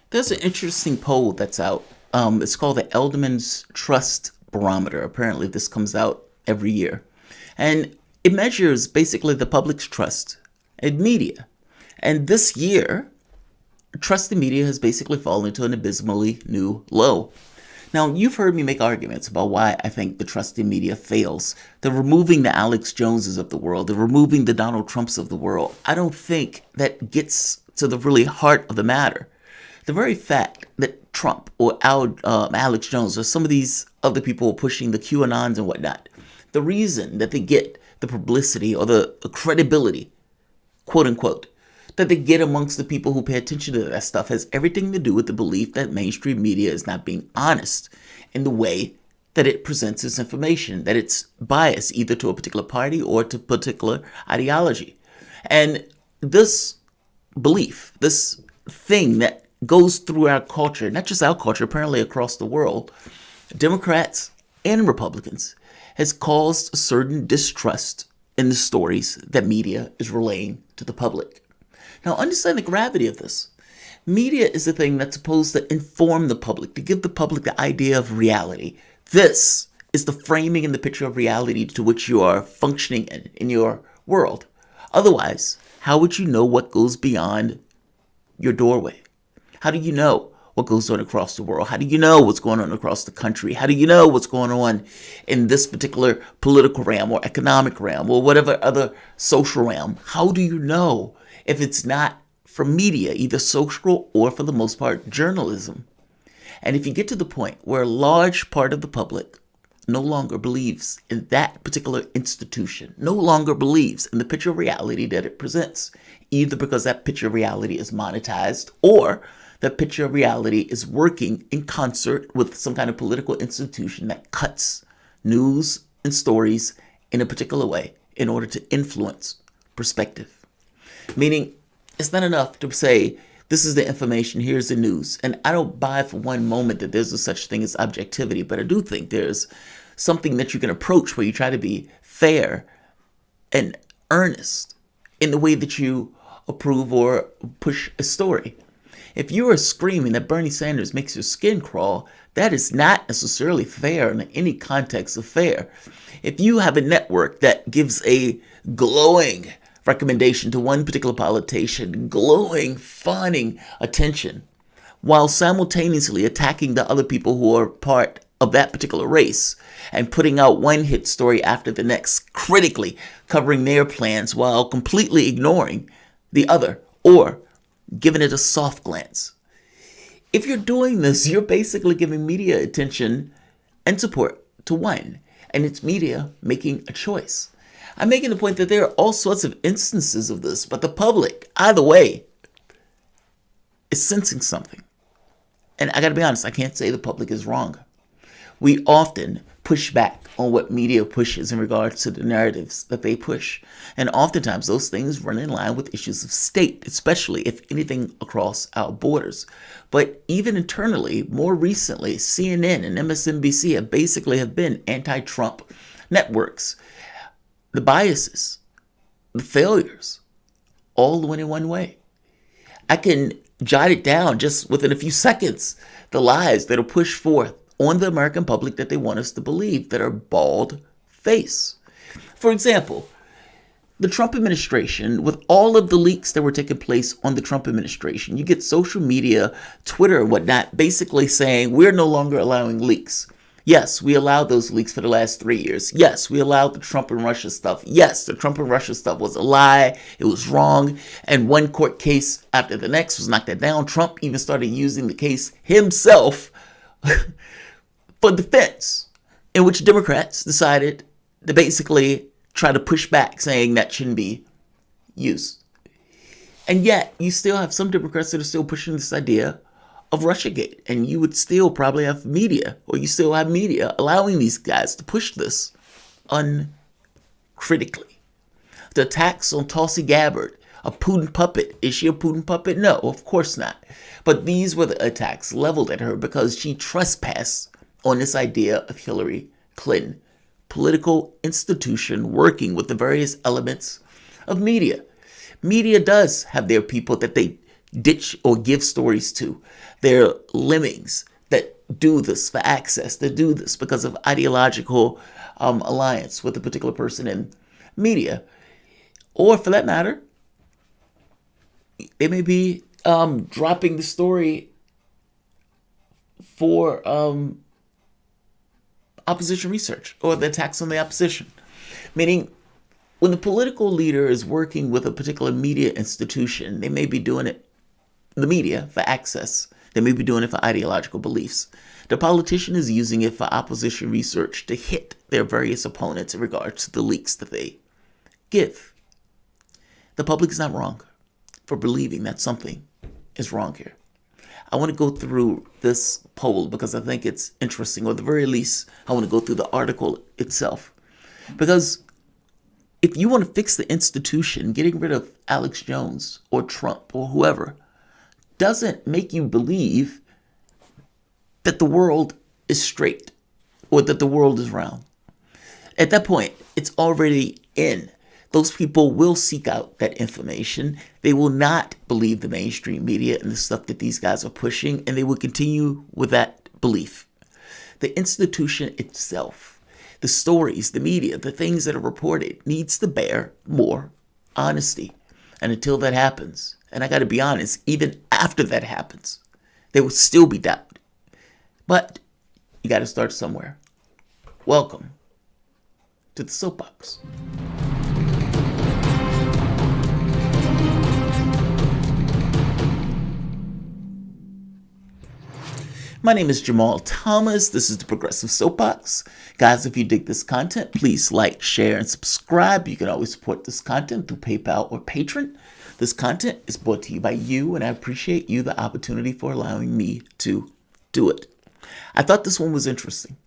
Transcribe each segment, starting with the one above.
There's an interesting poll that's out. It's called the Eldman's Trust Barometer. Apparently, this comes out every year. And it measures basically the public's trust in media. And this year, trust in media has basically fallen to an abysmally new low. Now, you've heard me make arguments about why I think the trust in media fails. The removing the Alex Joneses of the world, the removing the Donald Trumps of the world. I don't think that gets to the really heart of the matter. The very fact that Trump or Alex Jones or some of these other people pushing the QAnons and whatnot, the reason that they get the publicity or the credibility, quote unquote, that they get amongst the people who pay attention to that stuff has everything to do with the belief that mainstream media is not being honest in the way that it presents its information, that it's biased either to a particular party or to particular ideology. And this belief, this thing that goes through our culture, not just our culture, apparently across the world, Democrats and Republicans, has caused a certain distrust in the stories that media is relaying to the public. Now, understand the gravity of this. Media is the thing that's supposed to inform the public, to give the public the idea of reality. This is the framing and the picture of reality to which you are functioning in your world. Otherwise, how would you know what goes beyond your doorway? How do you know what goes on across the world? How do you know what's going on across the country? How do you know what's going on in this particular political realm or economic realm or whatever other social realm? How do you know if it's not from media, either social or, for the most part, journalism? And if you get to the point where a large part of the public no longer believes in that particular institution, no longer believes in the picture of reality that it presents, either because that picture of reality is monetized or that picture of reality is working in concert with some kind of political institution that cuts news and stories in a particular way in order to influence perspective. Meaning, it's not enough to say, this is the information, here's the news. And I don't buy for one moment that there's a such thing as objectivity, but I do think there's something that you can approach where you try to be fair and earnest in the way that you approve or push a story. If you are screaming that Bernie Sanders makes your skin crawl, that is not necessarily fair in any context of fair. If you have a network that gives a glowing recommendation to one particular politician, glowing, fawning attention, while simultaneously attacking the other people who are part of that particular race and putting out one hit story after the next, critically covering their plans while completely ignoring the other or giving it a soft glance. If you're doing this, you're basically giving media attention and support to one, and it's media making a choice. I'm making the point that there are all sorts of instances of this, but the public, either way, is sensing something. And I gotta be honest, I can't say the public is wrong. We often push back on what media pushes in regards to the narratives that they push. And oftentimes those things run in line with issues of state, especially if anything across our borders. But even internally, more recently, CNN and MSNBC have been anti-Trump networks. The biases, the failures, all went in one way. I can jot it down just within a few seconds, the lies that are pushed forth on the American public that they want us to believe that are bald face. For example, the Trump administration, with all of the leaks that were taking place on the Trump administration, you get social media, Twitter and whatnot, basically saying we're no longer allowing leaks. Yes, we allowed those leaks for the last 3 years. Yes, we allowed the Trump and Russia stuff. Yes, the Trump and Russia stuff was a lie. It was wrong. And one court case after the next was knocked that down. Trump even started using the case himself for defense, in which Democrats decided to basically try to push back, saying that shouldn't be used. And yet, you still have some Democrats that are still pushing this idea of Russiagate. And you would still probably have media, or you still have media allowing these guys to push this uncritically. The attacks on Tulsi Gabbard, a Putin puppet. Is she a Putin puppet? No, of course not. But these were the attacks leveled at her because she trespassed on this idea of Hillary Clinton, political institution working with the various elements of media. Media does have their people that they ditch or give stories to. They're lemmings that do this for access, that do this because of ideological alliance with a particular person in media. Or for that matter, they may be dropping the story for opposition research or the attacks on the opposition. Meaning, when the political leader is working with a particular media institution, they may be doing it, the media, for access. They may be doing it for ideological beliefs. The politician is using it for opposition research to hit their various opponents in regards to the leaks that they give. The public is not wrong for believing that something is wrong here. I want to go through this poll because I think it's interesting, or at the very least, I want to go through the article itself. Because if you want to fix the institution, getting rid of Alex Jones or Trump or whoever doesn't make you believe that the world is straight or that the world is round. At that point, it's already in. Those people will seek out that information. They will not believe the mainstream media and the stuff that these guys are pushing, and they will continue with that belief. The institution itself, the stories, the media, the things that are reported, needs to bear more honesty. And until that happens, and I got to be honest, even after that happens, there will still be doubt. But you got to start somewhere. Welcome to the Soapbox. My name is Jamarl Thomas. This is the Progressive Soapbox. Guys, if you dig this content, please like, share, and subscribe. You can always support this content through PayPal or Patreon. This content is brought to you by you, and I appreciate you the opportunity for allowing me to do it. I thought this one was interesting.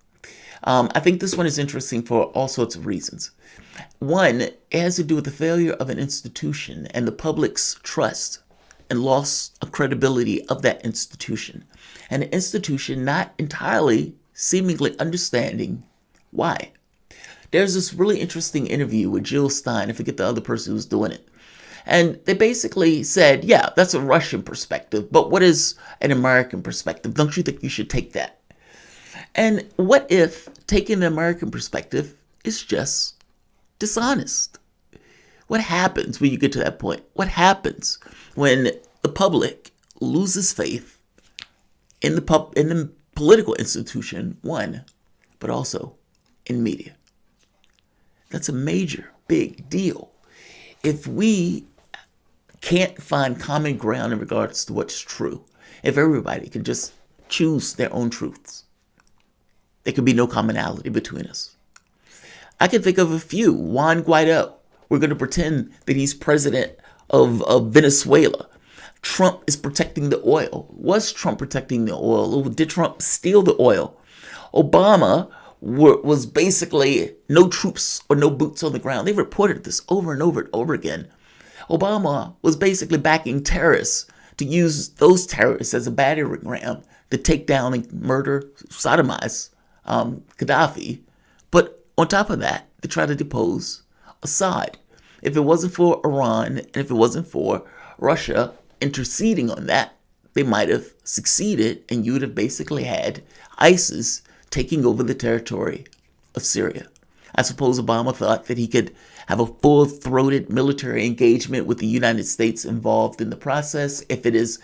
I think this one is interesting for all sorts of reasons. One, it has to do with the failure of an institution and the public's trust and loss of credibility of that institution. And an institution not entirely seemingly understanding why. There's this really interesting interview with Jill Stein, I forget the other person who's doing it. And they basically said, yeah, that's a Russian perspective, but what is an American perspective? Don't you think you should take that? And what if taking the American perspective is just dishonest? What happens when you get to that point? What happens when the public loses faith in the political institution, one, but also in media? That's a major, big deal. If we can't find common ground in regards to what's true, if everybody can just choose their own truths, there could be no commonality between us. I can think of a few. Juan Guaido. We're going to pretend that he's president of Venezuela. Trump is protecting the oil. Was Trump protecting the oil? Or did Trump steal the oil? Obama was basically no troops or no boots on the ground. They reported this over and over and over again. Obama was basically backing terrorists to use those terrorists as a battering ram to take down and murder, sodomize Gaddafi. But on top of that, they tried to depose Assad. If it wasn't for Iran and if it wasn't for Russia interceding on that, they might have succeeded, and you would have basically had ISIS taking over the territory of Syria. I suppose Obama thought that he could have a full-throated military engagement with the United States involved in the process if it is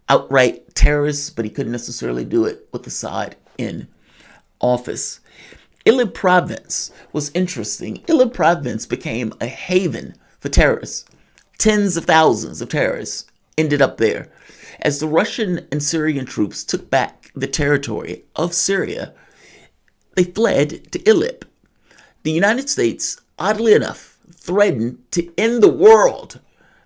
outright terrorists, but he couldn't necessarily do it with Assad in office. Idlib province was interesting. Idlib province became a haven for terrorists. Tens of thousands of terrorists ended up there. As the Russian and Syrian troops took back the territory of Syria, they fled to Idlib. The United States, oddly enough, threatened to end the world,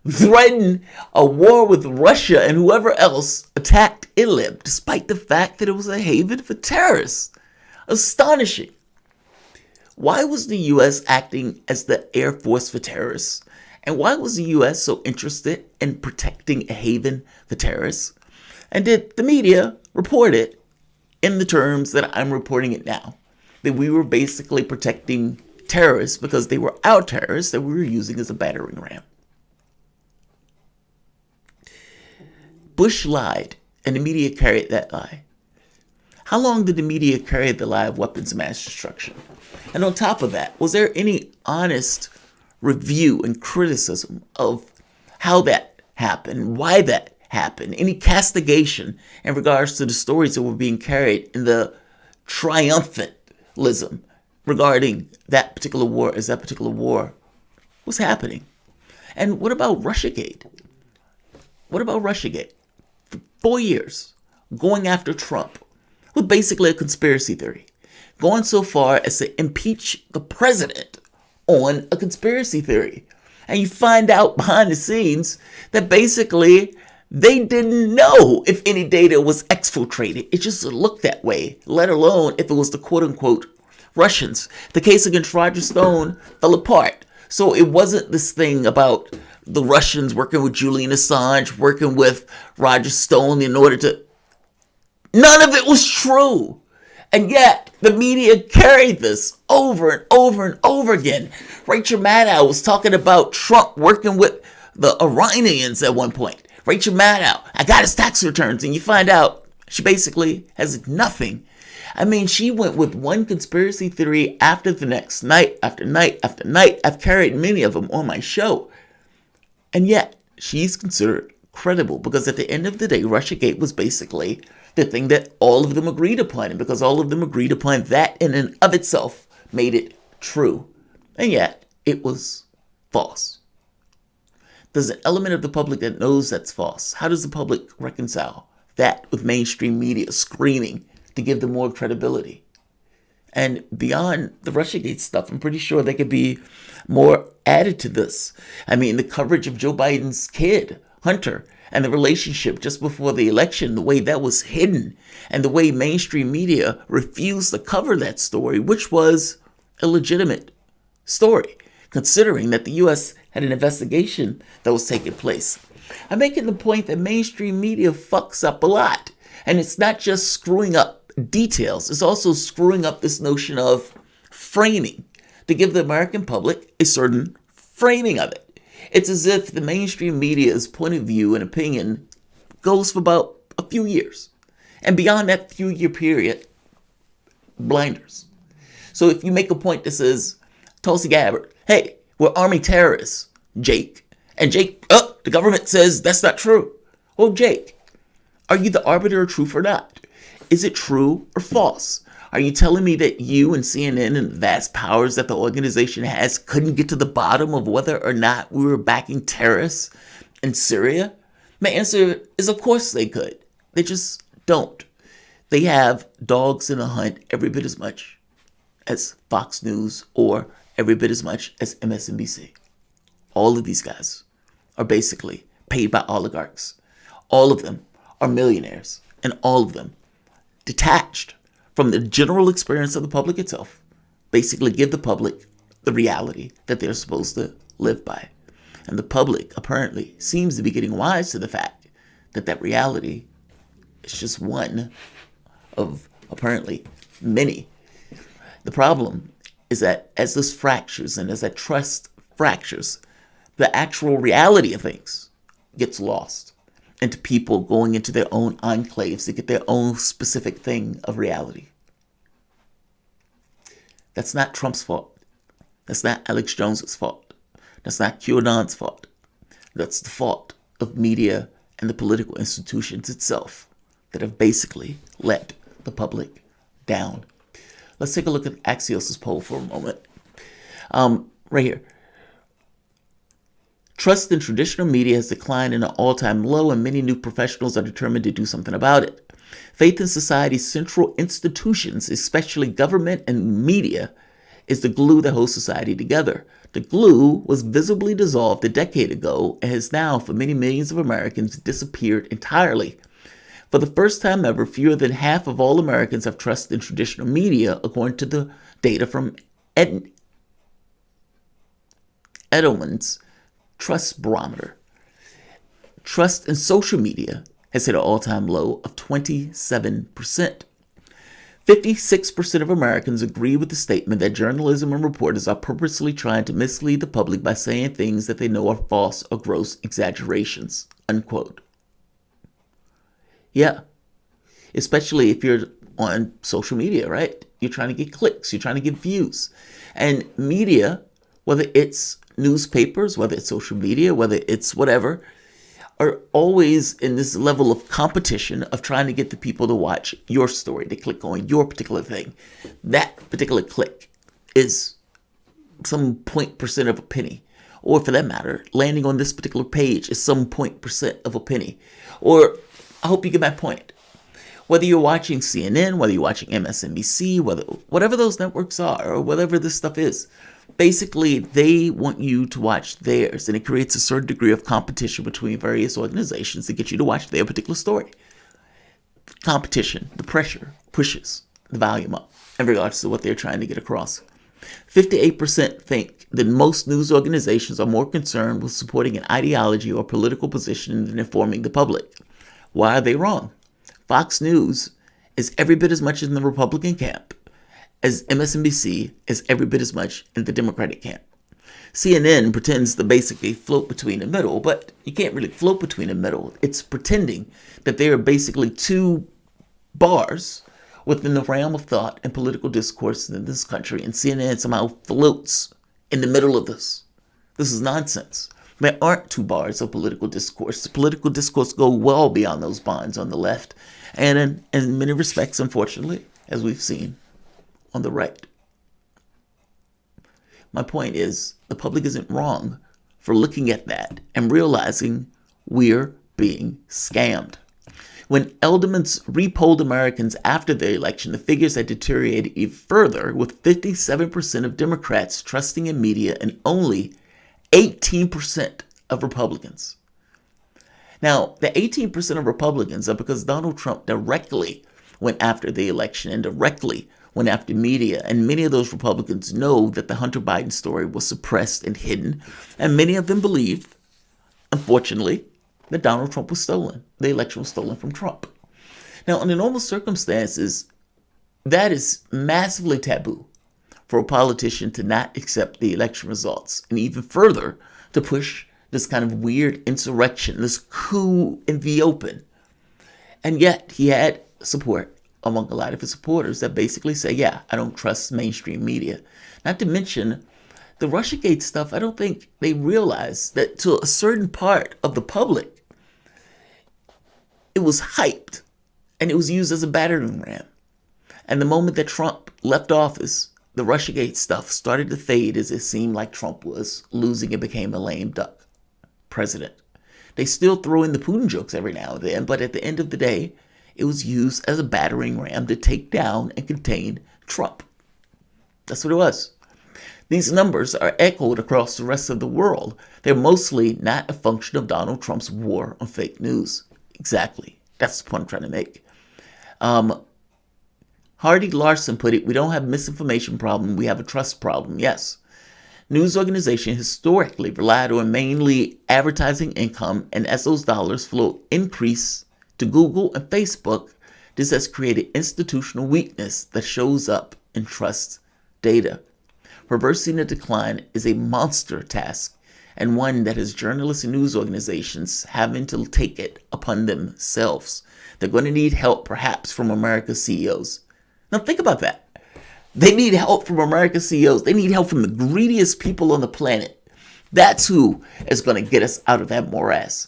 threatened a war with Russia and whoever else attacked Idlib, despite the fact that it was a haven for terrorists. Astonishing. Why was the U.S. acting as the Air Force for terrorists? And why was the U.S. so interested in protecting a haven for terrorists? And did the media report it in the terms that I'm reporting it now? That we were basically protecting terrorists because they were our terrorists that we were using as a battering ram. Bush lied, and the media carried that lie. How long did the media carry the lie of weapons of mass destruction? And on top of that, was there any honest review and criticism of how that happened, why that happened, any castigation in regards to the stories that were being carried in the triumphalism regarding that particular war as that particular war was happening? And what about Russiagate? What about Russiagate? For 4 years, going after Trump with basically a conspiracy theory, going so far as to impeach the president on a conspiracy theory. And you find out behind the scenes that basically they didn't know if any data was exfiltrated. It just looked that way, let alone if it was the quote-unquote Russians. The case against Roger Stone fell apart. So it wasn't this thing about the Russians working with Julian Assange, working with Roger Stone in order to... None of it was true. And yet, the media carried this over and over and over again. Rachel Maddow was talking about Trump working with the Iranians at one point. Rachel Maddow, I got his tax returns. And you find out she basically has nothing. I mean, she went with one conspiracy theory after the next, night after night after night. I've carried many of them on my show. And yet, she's considered credible because at the end of the day, Russiagate was basically the thing that all of them agreed upon. And because all of them agreed upon that in and of itself made it true. And yet, it was false. There's an element of the public that knows that's false. How does the public reconcile that with mainstream media screaming to give them more credibility? And beyond the Russiagate stuff, I'm pretty sure there could be more added to this. I mean, the coverage of Joe Biden's kid, Hunter, and the relationship just before the election, the way that was hidden, and the way mainstream media refused to cover that story, which was a legitimate story, considering that the U.S. had an investigation that was taking place. I'm making the point that mainstream media fucks up a lot. And it's not just screwing up details, it's also screwing up this notion of framing to give the American public a certain framing of it. It's as if the mainstream media's point of view and opinion goes for about a few years. And beyond that few year period, blinders. So if you make a point that says, Tulsi Gabbard, hey, we're arming terrorists, Jake. And Jake, the government says that's not true. Well, Jake, are you the arbiter of truth or not? Is it true or false? Are you telling me that you and CNN and the vast powers that the organization has couldn't get to the bottom of whether or not we were backing terrorists in Syria? My answer is, of course they could. They just don't. They have dogs in a hunt every bit as much as Fox News or every bit as much as MSNBC. All of these guys are basically paid by oligarchs. All of them are millionaires, and all of them detached from the general experience of the public itself, basically give the public the reality that they're supposed to live by. And the public apparently seems to be getting wise to the fact that that reality is just one of apparently many. The problem is that as this fractures and as that trust fractures, the actual reality of things gets lost into people going into their own enclaves to get their own specific thing of reality. That's not Trump's fault. That's not Alex Jones's fault. That's not QAnon's fault. That's the fault of media and the political institutions itself that have basically let the public down. Let's take a look at Axios' poll for a moment. Right here. Trust in traditional media has declined in an all-time low, and many new professionals are determined to do something about it. Faith in society's central institutions, especially government and media, is the glue that holds society together. The glue was visibly dissolved a decade ago and has now, for many millions of Americans, disappeared entirely. For the first time ever, fewer than half of all Americans have trust in traditional media, according to the data from Edelman's Trust Barometer. Trust in social media has hit an all-time low of 27%. 56% of Americans agree with the statement that journalism and reporters are purposely trying to mislead the public by saying things that they know are false or gross exaggerations, unquote. Yeah. Especially if you're on social media, right? You're trying to get clicks, you're trying to get views. And media, whether it's newspapers, whether it's social media, whether it's whatever, are always in this level of competition of trying to get the people to watch your story, to click on your particular thing. That particular click is some 0.% of a penny. Or for that matter, landing on this particular page is some 0.% of a penny. Or I hope you get my point. Whether you're watching CNN, whether you're watching MSNBC, whatever those networks are, or whatever this stuff is, basically they want you to watch theirs, and it creates a certain degree of competition between various organizations to get you to watch their particular story. Competition, the pressure, pushes the volume up in regards to what they're trying to get across. 58% think that most news organizations are more concerned with supporting an ideology or political position than informing the public. Why are they wrong? Fox News is every bit as much in the Republican camp as MSNBC is every bit as much in the Democratic camp. CNN pretends to basically float between the middle, but you can't really float between the middle. It's pretending that they are basically two bars within the realm of thought and political discourse in this country, and CNN somehow floats in the middle of this. This is nonsense. There aren't two bars of political discourse. The political discourse go well beyond those bonds on the left, and in many respects, unfortunately, as we've seen, on the right. My point is, the public isn't wrong for looking at that and realizing we're being scammed. When Edelman's repolled Americans after the election, the figures had deteriorated even further, with 57% of Democrats trusting in media and only 18% of Republicans. Now, the 18% of Republicans are because Donald Trump directly went after the election and directly went after media, and many of those Republicans know that the Hunter Biden story was suppressed and hidden, and many of them believe, unfortunately, that Donald Trump was stolen. The election was stolen from Trump. Now, under normal circumstances, that is massively taboo for a politician to not accept the election results, and even further, to push this kind of weird insurrection, this coup in the open. And yet, he had support among a lot of his supporters that basically say, yeah, I don't trust mainstream media. Not to mention, the Russiagate stuff, I don't think they realize that to a certain part of the public, it was hyped and it was used as a battering ram. And the moment that Trump left office, the Russiagate stuff started to fade as it seemed like Trump was losing and became a lame duck president. They still throw in the Putin jokes every now and then, but at the end of the day, it was used as a battering ram to take down and contain Trump. That's what it was. These numbers are echoed across the rest of the world. They're mostly not a function of Donald Trump's war on fake news. Exactly. That's the point I'm trying to make. Hardy Larson put it, we don't have a misinformation problem, we have a trust problem. Yes. News organizations historically relied on mainly advertising income, and as those dollars flow increase to Google and Facebook, this has created institutional weakness that shows up in trust data. Reversing the decline is a monster task, and one that has journalists and news organizations having to take it upon themselves. They're going to need help, perhaps, from America's CEOs. Now think about that. They need help from America's CEOs. They need help from the greediest people on the planet. That's who is going to get us out of that morass.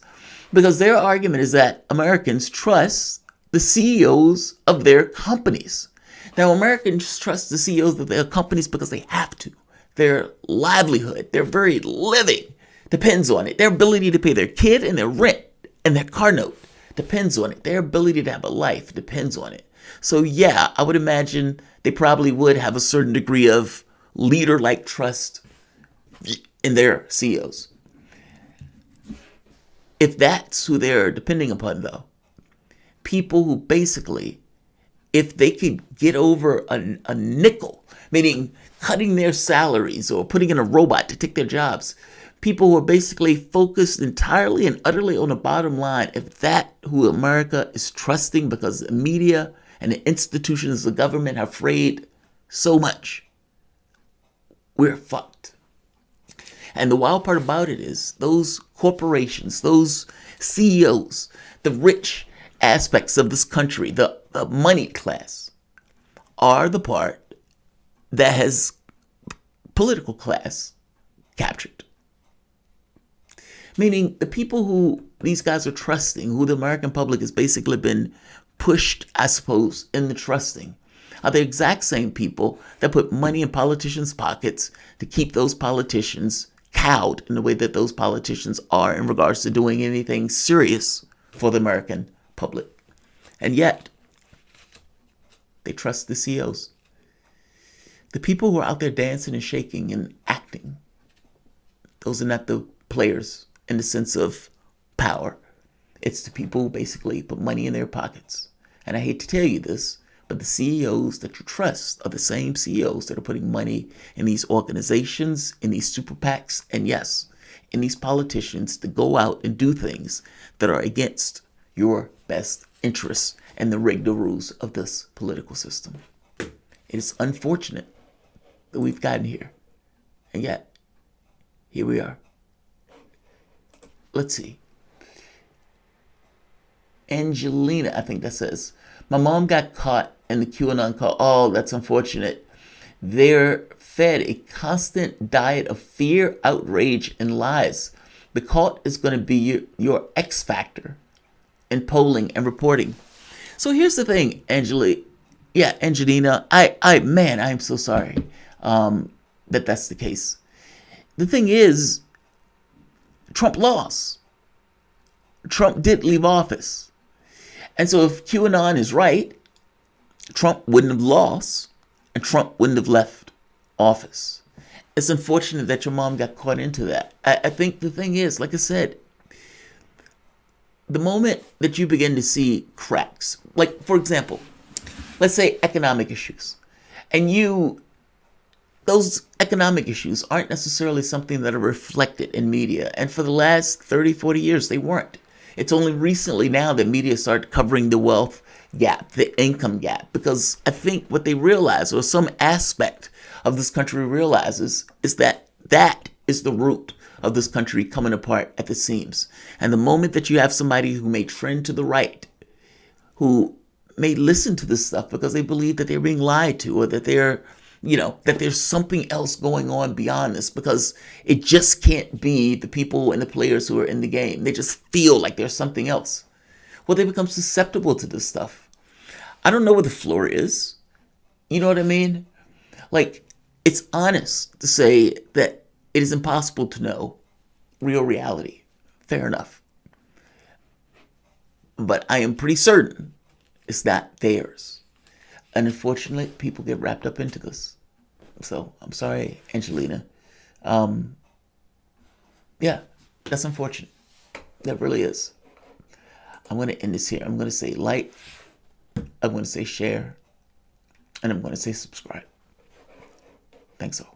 Because their argument is that Americans trust the CEOs of their companies. Now, Americans trust the CEOs of their companies because they have to. Their livelihood, their very living depends on it. Their ability to pay their kid and their rent and their car note depends on it. Their ability to have a life depends on it. So yeah, I would imagine they probably would have a certain degree of leader-like trust in their CEOs. If that's who they're depending upon, though, people who basically, if they could get over a nickel, meaning cutting their salaries or putting in a robot to take their jobs, people who are basically focused entirely and utterly on the bottom line, if that who America is trusting because the media and the institutions of the government have frayed so much, we're fucked. And the wild part about it is those corporations, those CEOs, the rich aspects of this country, the money class, are the part that has political class captured. Meaning the people who these guys are trusting, who the American public has basically been pushed, I suppose, in the trusting, are the exact same people that put money in politicians' pockets to keep those politicians cowed in the way that those politicians are in regards to doing anything serious for the American public. And yet, they trust the CEOs. The people who are out there dancing and shaking and acting, those are not the players in the sense of power. It's the people who basically put money in their pockets. And I hate to tell you this, but the CEOs that you trust are the same CEOs that are putting money in these organizations, in these super PACs, and yes, in these politicians to go out and do things that are against your best interests and the rig the rules of this political system. It is unfortunate that we've gotten here. And yet, here we are. Let's see. Angelina, I think that says, my mom got caught in the QAnon call. Oh, that's unfortunate. They're fed a constant diet of fear, outrage, and lies. The cult is going to be your X factor in polling and reporting. So here's the thing, Angelina. Yeah, Angelina. I'm so sorry that that's the case. The thing is, Trump lost. Trump did leave office. And so if QAnon is right, Trump wouldn't have lost and Trump wouldn't have left office. It's unfortunate that your mom got caught into that. I think the thing is, like I said, the moment that you begin to see cracks, like, for example, let's say economic issues, and those economic issues aren't necessarily something that are reflected in media. And for the last 30, 40 years, they weren't. It's only recently now that media started covering the wealth gap, the income gap, because I think what they realize, or some aspect of this country realizes, is that that is the root of this country coming apart at the seams. And the moment that you have somebody who may trend to the right, who may listen to this stuff because they believe that they're being lied to, or that that there's something else going on beyond this, because it just can't be the people and the players who are in the game. They just feel like there's something else. Well, they become susceptible to this stuff. I don't know what the floor is. You know what I mean? Like, it's honest to say that it is impossible to know real reality. Fair enough. But I am pretty certain it's not theirs. And unfortunately, people get wrapped up into this. So, I'm sorry, Angelina. Yeah, that's unfortunate. That really is. I'm going to end this here. I'm going to say like, I'm going to say share, and I'm going to say subscribe. Thanks all.